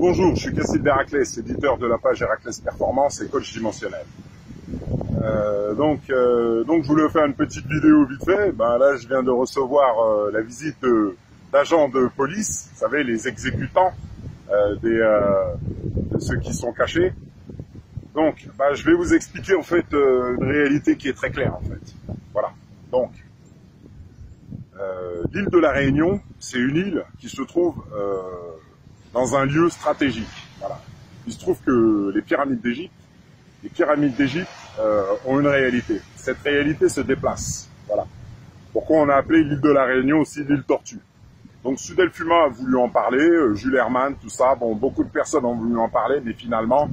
Bonjour, je suis Cassil Héraclès, éditeur de la page Héraclès Performance et coach dimensionnel. Donc je voulais faire une petite vidéo vite fait. Là, je viens de recevoir la visite d'agents de police, vous savez, les exécutants de ceux qui sont cachés. Donc, je vais vous expliquer en fait une réalité qui est très claire en fait. Voilà. Donc, l'île de la Réunion, c'est une île qui se trouve dans un lieu stratégique. Voilà. Il se trouve que les pyramides d'Égypte ont une réalité. Cette réalité se déplace. Voilà. Pourquoi on a appelé l'île de la Réunion aussi l'île Tortue. Donc Sudelfuma a voulu en parler, Jules Herman, tout ça. Bon, beaucoup de personnes ont voulu en parler, mais finalement,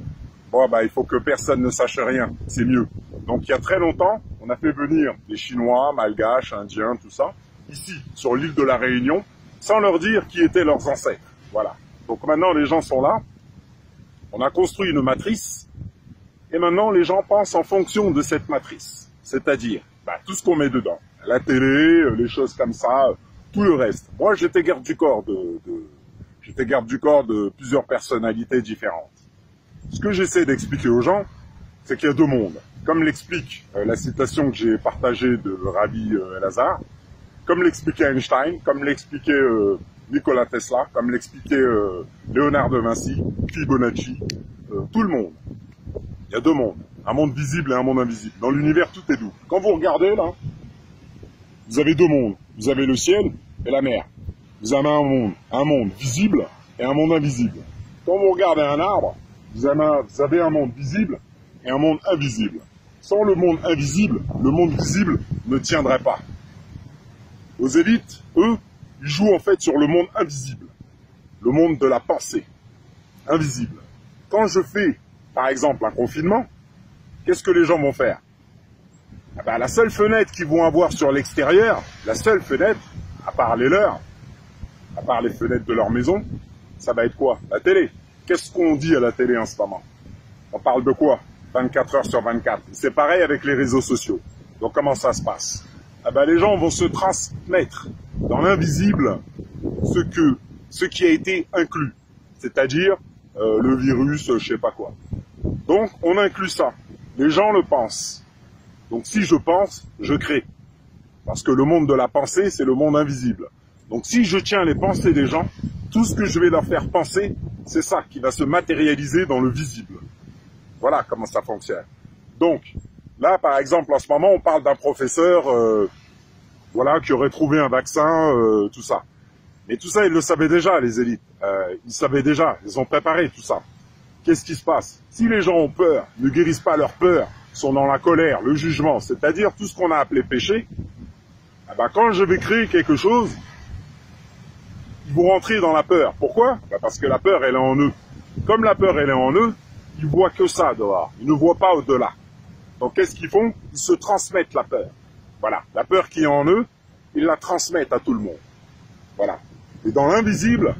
il faut que personne ne sache rien. C'est mieux. Donc il y a très longtemps, on a fait venir des Chinois, Malgaches, Indiens, tout ça, ici, sur l'île de la Réunion, sans leur dire qui étaient leurs ancêtres. Voilà. Donc maintenant, les gens sont là. On a construit une matrice. Et maintenant, les gens pensent en fonction de cette matrice. C'est-à-dire, tout ce qu'on met dedans. La télé, les choses comme ça, tout le reste. Moi, j'étais garde du corps de plusieurs personnalités différentes. Ce que j'essaie d'expliquer aux gens, c'est qu'il y a deux mondes. Comme l'explique la citation que j'ai partagée de Rabbi Elazar, comme l'expliquait Einstein, comme l'expliquait Nikola Tesla, comme l'expliquait Léonard de Vinci, Fibonacci, tout le monde. Il y a deux mondes, un monde visible et un monde invisible. Dans l'univers, tout est double. Quand vous regardez là, vous avez deux mondes. Vous avez le ciel et la mer. Vous avez un monde visible et un monde invisible. Quand vous regardez un arbre, vous avez un monde visible et un monde invisible. Sans le monde invisible, le monde visible ne tiendrait pas. Aux élites, eux, ils jouent en fait sur le monde invisible, le monde de la pensée, invisible. Quand je fais, par exemple, un confinement, qu'est-ce que les gens vont faire? La seule fenêtre qu'ils vont avoir sur l'extérieur, la seule fenêtre, à part les leurs, à part les fenêtres de leur maison, ça va être quoi? La télé. Qu'est-ce qu'on dit à la télé en ce moment? On parle de quoi? 24 heures sur 24. C'est pareil avec les réseaux sociaux. Donc comment ça se passe? Les gens vont se transmettre dans l'invisible ce qui a été inclus, c'est-à-dire le virus, je sais pas quoi. Donc on inclut ça. Les gens le pensent. Donc si je pense, je crée. Parce que le monde de la pensée, c'est le monde invisible. Donc si je tiens les pensées des gens, tout ce que je vais leur faire penser, c'est ça qui va se matérialiser dans le visible. Voilà comment ça fonctionne. Donc, là, par exemple, en ce moment, on parle d'un professeur qui aurait trouvé un vaccin, tout ça. Mais tout ça, ils le savaient déjà, les élites. Ils savaient déjà, ils ont préparé tout ça. Qu'est-ce qui se passe? Si les gens ont peur, ne guérissent pas leur peur, sont dans la colère, le jugement, c'est-à-dire tout ce qu'on a appelé péché, quand je vais créer quelque chose, ils vont rentrer dans la peur. Pourquoi? Parce que la peur, elle est en eux. Comme la peur, elle est en eux, ils voient que ça dehors. Ils ne voient pas au-delà. Donc, qu'est-ce qu'ils font? Ils se transmettent la peur. Voilà. La peur qui est en eux, ils la transmettent à tout le monde. Voilà. Et dans l'invisible,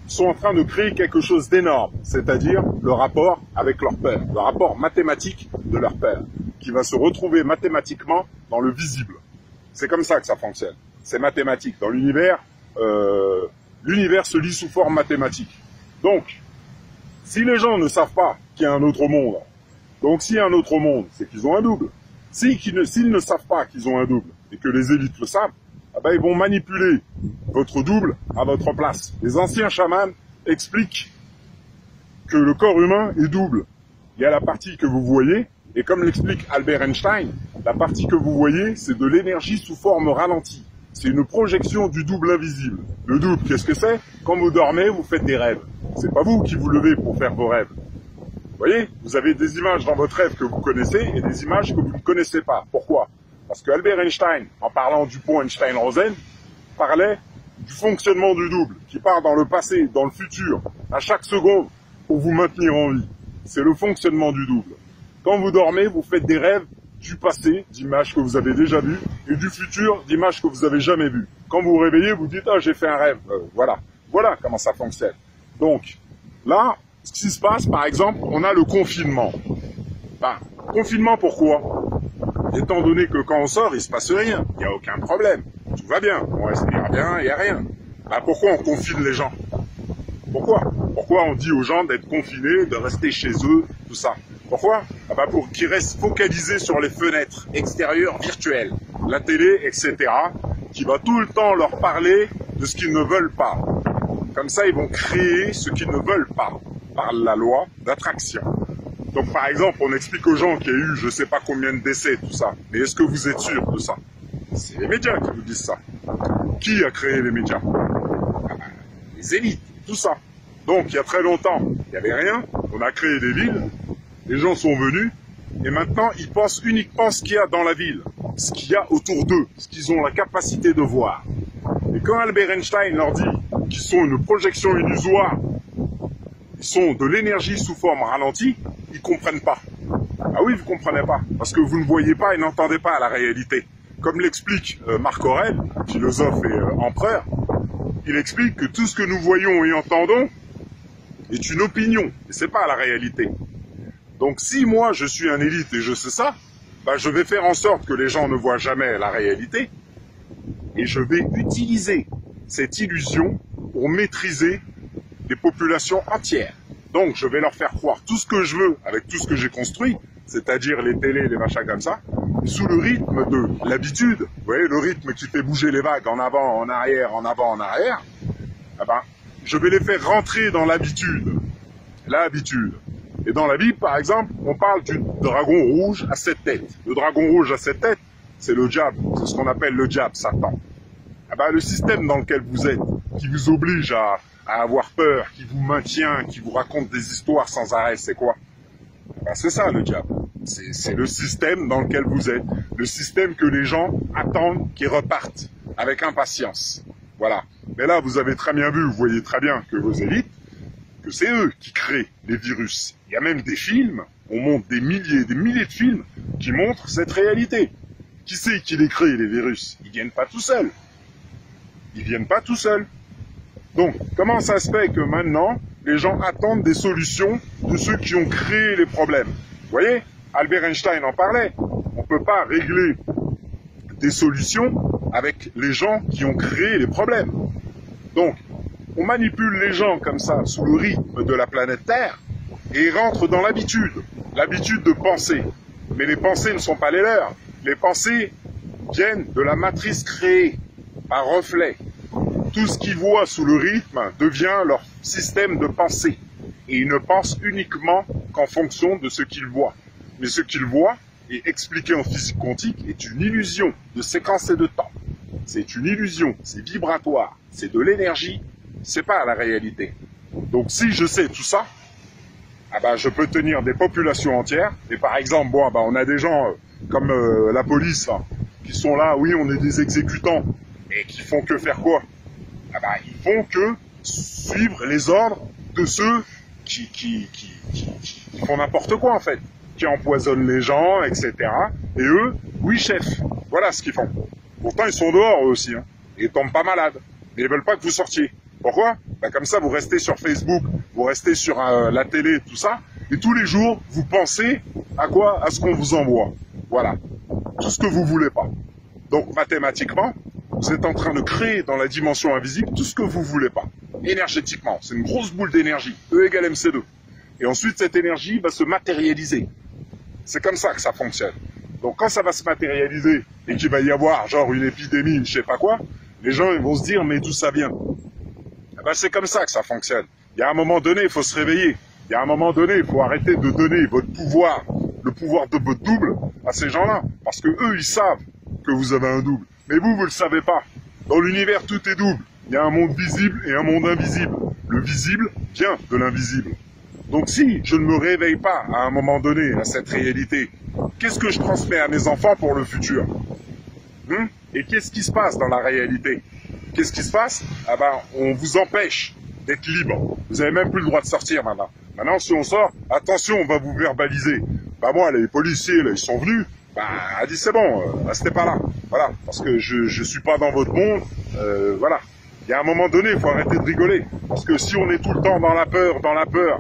ils sont en train de créer quelque chose d'énorme. C'est-à-dire le rapport avec leur peur. Le rapport mathématique de leur peur. Qui va se retrouver mathématiquement dans le visible. C'est comme ça que ça fonctionne. C'est mathématique. Dans l'univers, l'univers se lit sous forme mathématique. Donc, si les gens ne savent pas qu'il y a un autre monde, donc s'il y a un autre monde, c'est qu'ils ont un double. S'ils ne savent pas qu'ils ont un double, et que les élites le savent, ils vont manipuler votre double à votre place. Les anciens chamans expliquent que le corps humain est double. Il y a la partie que vous voyez, et comme l'explique Albert Einstein, la partie que vous voyez, c'est de l'énergie sous forme ralentie. C'est une projection du double invisible. Le double, qu'est-ce que c'est? Quand vous dormez, vous faites des rêves. C'est pas vous qui vous levez pour faire vos rêves. Vous voyez? Vous avez des images dans votre rêve que vous connaissez et des images que vous ne connaissez pas. Pourquoi? Parce que Albert Einstein, en parlant du pont Einstein-Rosen, parlait du fonctionnement du double, qui part dans le passé, dans le futur, à chaque seconde, pour vous maintenir en vie. C'est le fonctionnement du double. Quand vous dormez, vous faites des rêves du passé, d'images que vous avez déjà vues, et du futur, d'images que vous avez jamais vues. Quand vous vous réveillez, vous dites « Ah, j'ai fait un rêve. » Voilà. Voilà comment ça fonctionne. Donc, là, ce qui se passe, par exemple, on a le confinement. Confinement, pourquoi? Étant donné que quand on sort, il se passe rien. Il n'y a aucun problème. Tout va bien. On respire bien, il n'y a rien. Pourquoi on confine les gens? Pourquoi? Pourquoi on dit aux gens d'être confinés, de rester chez eux, tout ça? Pourquoi? Ah bah pour qu'ils restent focalisés sur les fenêtres extérieures virtuelles, la télé, etc., qui va tout le temps leur parler de ce qu'ils ne veulent pas. Comme ça, ils vont créer ce qu'ils ne veulent pas par la loi d'attraction. Donc par exemple, on explique aux gens qu'il y a eu je ne sais pas combien de décès, tout ça. Mais est-ce que vous êtes sûr de ça? C'est les médias qui vous disent ça. Qui a créé les médias? Ah ben, les élites, tout ça. Donc il y a très longtemps, il n'y avait rien, on a créé des villes, les gens sont venus, et maintenant ils pensent uniquement ce qu'il y a dans la ville, ce qu'il y a autour d'eux, ce qu'ils ont la capacité de voir. Et quand Albert Einstein leur dit qu'ils sont une projection illusoire, ils sont de l'énergie sous forme ralentie, ils comprennent pas. Ah oui, vous comprenez pas, parce que vous ne voyez pas et n'entendez pas la réalité. Comme l'explique Marc Aurèle, philosophe et empereur, il explique que tout ce que nous voyons et entendons est une opinion, et c'est pas la réalité. Donc si moi je suis un élite et je sais ça, bah, je vais faire en sorte que les gens ne voient jamais la réalité, et je vais utiliser cette illusion pour maîtriser des populations entières. Donc je vais leur faire croire tout ce que je veux avec tout ce que j'ai construit, c'est-à-dire les télés, les machins comme ça, sous le rythme de l'habitude. Vous voyez, le rythme qui fait bouger les vagues en avant, en arrière, en avant, en arrière. Eh ben, je vais les faire rentrer dans l'habitude. L'habitude. Et dans la Bible, par exemple, on parle du dragon rouge à 7 têtes. Le dragon rouge à 7 têtes, c'est le diable. C'est ce qu'on appelle le diable, Satan. Eh ben, le système dans lequel vous êtes, qui vous oblige à avoir peur, qui vous maintient, qui vous raconte des histoires sans arrêt, c'est quoi? Ben, c'est ça le diable. C'est le système dans lequel vous êtes. Le système que les gens attendent qu'ils repartent avec impatience. Voilà. Mais là, vous avez très bien vu, vous voyez très bien que vos élites, que c'est eux qui créent les virus. Il y a même des films, on montre des milliers de films qui montrent cette réalité. Qui c'est qui les crée, les virus? Ils viennent pas tout seuls. Ils viennent pas tout seuls. Donc, comment ça se fait que maintenant, les gens attendent des solutions de ceux qui ont créé les problèmes? Vous voyez, Albert Einstein en parlait. On ne peut pas régler des solutions avec les gens qui ont créé les problèmes. Donc, on manipule les gens comme ça, sous le rythme de la planète Terre, et ils rentrent dans l'habitude de penser. Mais les pensées ne sont pas les leurs. Les pensées viennent de la matrice créée, par reflet. Tout ce qu'ils voient sous le rythme devient leur système de pensée. Et ils ne pensent uniquement qu'en fonction de ce qu'ils voient. Mais ce qu'ils voient, est expliqué en physique quantique, est une illusion de séquence et de temps. C'est une illusion, c'est vibratoire, c'est de l'énergie, c'est pas la réalité. Donc si je sais tout ça, ah bah, je peux tenir des populations entières. Et par exemple, bon, bah, on a des gens comme la police hein, qui sont là, oui, on est des exécutants, mais qui font que faire quoi? Ah bah, ils font que suivre les ordres de ceux qui font n'importe quoi en fait, qui empoisonnent les gens, etc. Et eux, oui chef, voilà ce qu'ils font. Pourtant ils sont dehors eux aussi, hein, et ils tombent pas malades, mais ils veulent pas que vous sortiez. Pourquoi? Bah, comme ça vous restez sur Facebook, vous restez sur la télé, tout ça, et tous les jours vous pensez à quoi? À ce qu'on vous envoie. Voilà, tout ce que vous voulez pas. Donc mathématiquement, vous êtes en train de créer dans la dimension invisible tout ce que vous voulez pas. Énergétiquement, c'est une grosse boule d'énergie, E égale MC2. Et ensuite, cette énergie va se matérialiser. C'est comme ça que ça fonctionne. Donc quand ça va se matérialiser et qu'il va y avoir genre une épidémie, je sais pas quoi, les gens ils vont se dire mais d'où ça vient? Eh ben, c'est comme ça que ça fonctionne. Il y a un moment donné, il faut se réveiller. Il y a un moment donné, il faut arrêter de donner votre pouvoir, le pouvoir de votre double à ces gens-là. Parce que eux, ils savent que vous avez un double. Mais vous, vous le savez pas. Dans l'univers, tout est double. Il y a un monde visible et un monde invisible. Le visible vient de l'invisible. Donc si je ne me réveille pas à un moment donné à cette réalité, qu'est-ce que je transmets à mes enfants pour le futur? Et qu'est-ce qui se passe dans la réalité? Qu'est-ce qui se passe? Ah ben, on vous empêche d'être libre. Vous n'avez même plus le droit de sortir maintenant. Maintenant, si on sort, attention, on va vous verbaliser. Bah moi, les policiers, là, ils sont venus. Bah, elle dit c'est bon, restez pas là. Voilà, parce que je suis pas dans votre monde. Voilà. Il y a un moment donné, il faut arrêter de rigoler. Parce que si on est tout le temps dans la peur,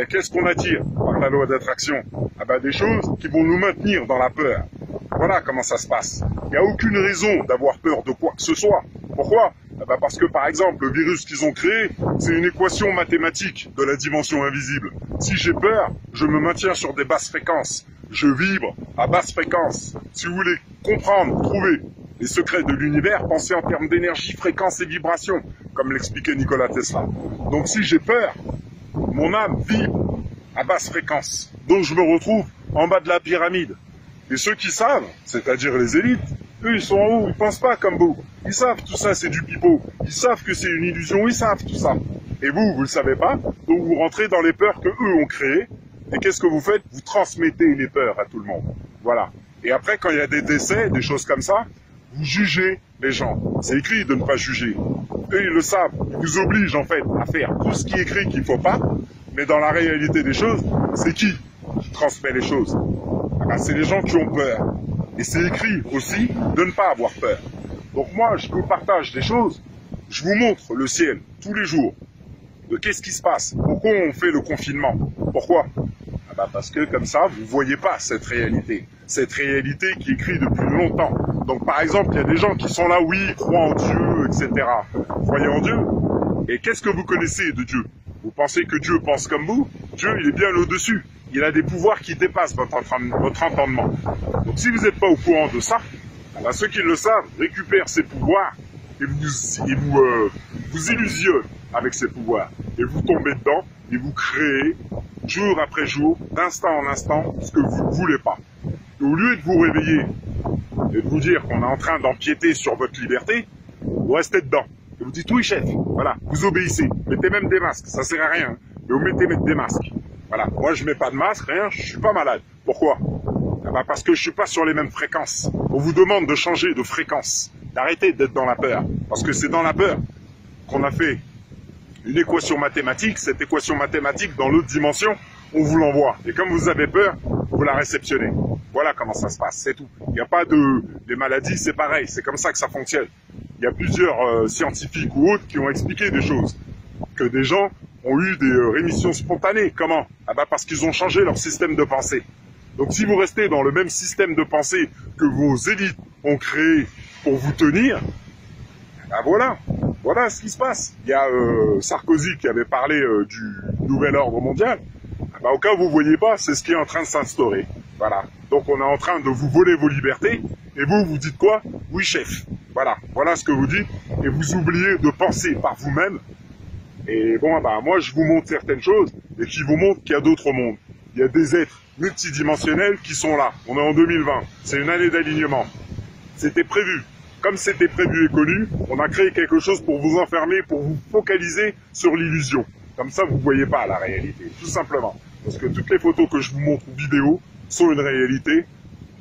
qu'est-ce qu'on attire par la loi d'attraction? Ah ben, des choses qui vont nous maintenir dans la peur. Voilà comment ça se passe. Il n'y a aucune raison d'avoir peur de quoi que ce soit. Pourquoi? Parce que par exemple, le virus qu'ils ont créé, c'est une équation mathématique de la dimension invisible. Si j'ai peur, je me maintiens sur des basses fréquences. Je vibre à basse fréquence. Si vous voulez comprendre, trouver les secrets de l'univers, pensez en termes d'énergie, fréquence et vibration, comme l'expliquait Nikola Tesla. Donc si j'ai peur, mon âme vibre à basse fréquence. Donc je me retrouve en bas de la pyramide. Et ceux qui savent, c'est-à-dire les élites, eux ils sont en haut, ils pensent pas comme vous. Ils savent tout ça c'est du pipeau. Ils savent que c'est une illusion, ils savent tout ça. Et vous le savez pas, donc vous rentrez dans les peurs que eux ont créées. Et qu'est-ce que vous faites? Vous transmettez les peurs à tout le monde. Voilà. Et après, quand il y a des décès, des choses comme ça, vous jugez les gens. C'est écrit de ne pas juger. Eux, ils le savent. Ils vous obligent, en fait, à faire tout ce qui est écrit qu'il ne faut pas. Mais dans la réalité des choses, c'est qui transmet les choses? C'est les gens qui ont peur. Et c'est écrit aussi de ne pas avoir peur. Donc moi, je vous partage des choses. Je vous montre le ciel tous les jours. De qu'est-ce qui se passe? Pourquoi on fait le confinement? Pourquoi? Parce que comme ça, vous ne voyez pas cette réalité qui est écrite depuis longtemps. Donc par exemple, il y a des gens qui sont là, oui, croient en Dieu, etc. Croyez en Dieu. Et qu'est-ce que vous connaissez de Dieu? Vous pensez que Dieu pense comme vous? Dieu, il est bien au-dessus. Il a des pouvoirs qui dépassent votre entendement. Donc si vous n'êtes pas au courant de ça, ceux qui le savent récupèrent ces pouvoirs et vous illusionnent avec ces pouvoirs. Et vous tombez dedans et vous créez jour après jour, d'instant en instant, ce que vous ne voulez pas. Et au lieu de vous réveiller et de vous dire qu'on est en train d'empiéter sur votre liberté, vous restez dedans. Et vous dites oui chef, voilà, vous obéissez. Mettez même des masques, ça sert à rien. Mais vous mettez des masques. Voilà, moi je mets pas de masque, rien, je suis pas malade. Pourquoi? Parce que je suis pas sur les mêmes fréquences. On vous demande de changer de fréquence, d'arrêter d'être dans la peur. Parce que c'est dans la peur qu'on a fait une équation mathématique. Cette équation mathématique, dans l'autre dimension, on vous l'envoie. Et comme vous avez peur, vous la réceptionnez. Voilà comment ça se passe, c'est tout. Il n'y a pas de... Les maladies, c'est pareil, c'est comme ça que ça fonctionne. Il y a plusieurs scientifiques ou autres qui ont expliqué des choses. Que des gens ont eu des rémissions spontanées. Comment? Parce qu'ils ont changé leur système de pensée. Donc si vous restez dans le même système de pensée que vos élites ont créé pour vous tenir, voilà ce qui se passe. Il y a Sarkozy qui avait parlé du nouvel ordre mondial. Au cas où vous ne voyez pas, c'est ce qui est en train de s'instaurer. Voilà. Donc on est en train de vous voler vos libertés. Et vous dites quoi? Oui chef. Voilà ce que vous dites. Et vous oubliez de penser par vous-même. Et bon, moi je vous montre certaines choses et qui vous montrent qu'il y a d'autres mondes. Il y a des êtres multidimensionnels qui sont là. On est en 2020. C'est une année d'alignement. C'était prévu. Comme c'était prévu et connu, on a créé quelque chose pour vous enfermer, pour vous focaliser sur l'illusion. Comme ça, vous ne voyez pas la réalité, tout simplement. Parce que toutes les photos que je vous montre ou vidéos sont une réalité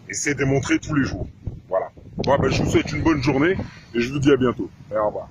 et c'est démontré tous les jours. Voilà. Bon, je vous souhaite une bonne journée et je vous dis à bientôt. Et au revoir.